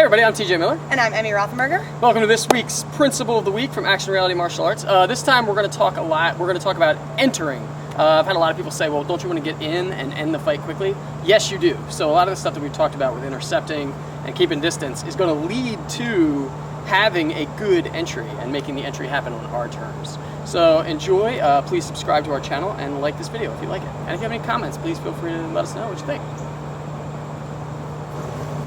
everybody, I'm TJ Miller. And I'm Emmy Rothenberger. Welcome to this week's Principle of the Week from Action Reality Martial Arts. This time we're going to talk about entering. I've had a lot of people say, well, don't you want to get in and end the fight quickly? Yes, you do. So a lot of the stuff that we've talked about with intercepting and keeping distance is going to lead to having a good entry and making the entry happen on our terms. So enjoy, please subscribe to our channel and like this video if you like it. And if you have any comments, please feel free to let us know what you think.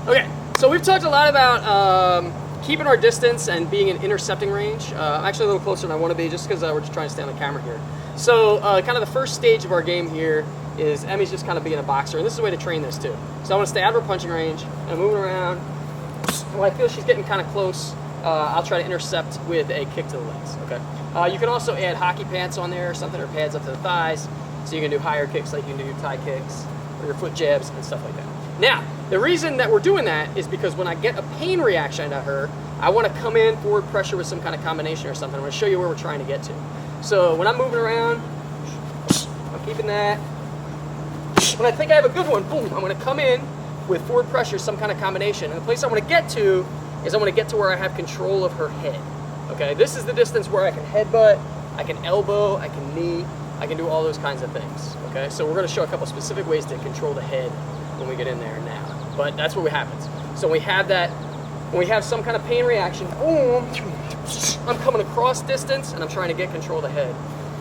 Okay, so we've talked a lot about keeping our distance and being in intercepting range. I'm actually a little closer than I want to be just because we're just trying to stay on the camera here. So kind of the first stage of our game here is Emmy's just kind of being a boxer, and this is a way to train this too. So I want to stay out of her punching range, and I'm moving around. When I feel she's getting kind of close, I'll try to intercept with a kick to the legs, okay? You can also add hockey pants on there or something, or pads up to the thighs, so you can do higher kicks like you can do your tie kicks or your foot jabs and stuff like that. Now, the reason that we're doing that is because when I get a pain reaction at her, I want to come in forward pressure with some kind of combination or something. I'm going to show you where we're trying to get to. So when I'm moving around, I'm keeping that. When I think I have a good one, boom, I'm going to come in with forward pressure, some kind of combination. And the place I want to get to is I want to get to where I have control of her head. Okay, this is the distance where I can headbutt, I can elbow, I can knee, I can do all those kinds of things. Okay, so we're going to show a couple specific ways to control the head when we get in there now. But that's what happens. So when we have that, when we have some kind of pain reaction, boom, I'm coming across distance and I'm trying to get control of the head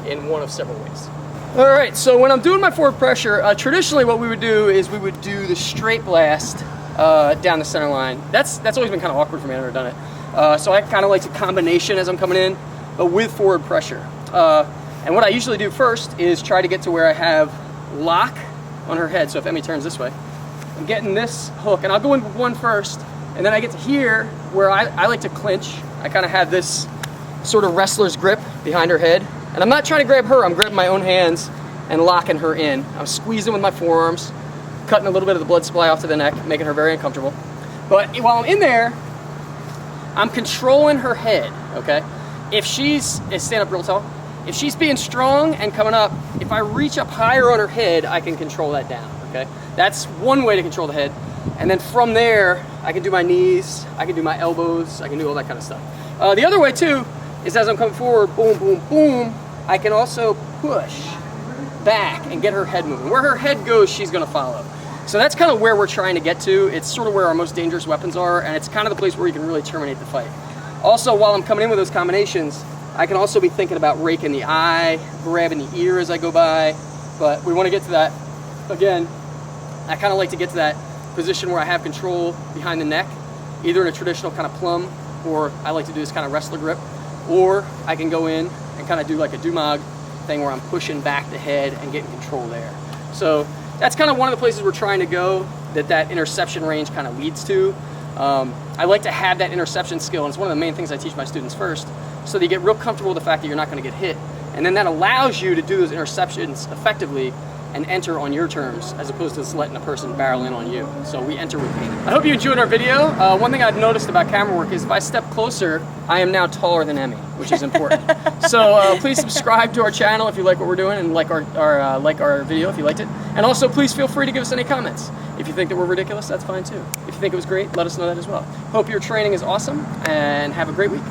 in one of several ways. All right, so when I'm doing my forward pressure, traditionally what we would do is we would do the straight blast down the center line. That's always been kind of awkward for me. I've never done it. So I kind of like a combination as I'm coming in, but with forward pressure. And what I usually do first is try to get to where I have lock on her head. So if Emmy turns this way, I'm getting this hook, and I'll go in with one first, and then I get to here where I like to clinch. I kind of have this sort of wrestler's grip behind her head, and I'm not trying to grab her, I'm grabbing my own hands and locking her in. I'm squeezing with my forearms, cutting a little bit of the blood supply off to the neck, making her very uncomfortable. But while I'm in there, I'm controlling her head, okay? If she's, stand up real tall, if she's being strong and coming up, if I reach up higher on her head, I can control that down, okay? That's one way to control the head. And then from there, I can do my knees, I can do my elbows, I can do all that kind of stuff. The other way too, is as I'm coming forward, boom, boom, boom, I can also push back and get her head moving. Where her head goes, she's gonna follow. So that's kind of where we're trying to get to. It's sort of where our most dangerous weapons are, and it's kind of the place where you can really terminate the fight. Also, while I'm coming in with those combinations, I can also be thinking about raking the eye, grabbing the ear as I go by, but we want to get to that. Again, I kind of like to get to that position where I have control behind the neck, either in a traditional kind of plum, or I like to do this kind of wrestler grip, or I can go in and kind of do like a Dumag thing where I'm pushing back the head and getting control there. So that's kind of one of the places we're trying to go, that interception range kind of leads to. I like to have that interception skill, and it's one of the main things I teach my students first, so that you get real comfortable with the fact that you're not going to get hit, and then that allows you to do those interceptions effectively and enter on your terms, as opposed to just letting a person barrel in on you. So we enter with pain. I hope you enjoyed our video. One thing I've noticed about camera work is if I step closer, I am now taller than Emmy, which is important. So please subscribe to our channel if you like what we're doing, and like our video if you liked it. And also please feel free to give us any comments. If you think that we're ridiculous, that's fine too. If you think it was great, let us know that as well. Hope your training is awesome, and have a great week.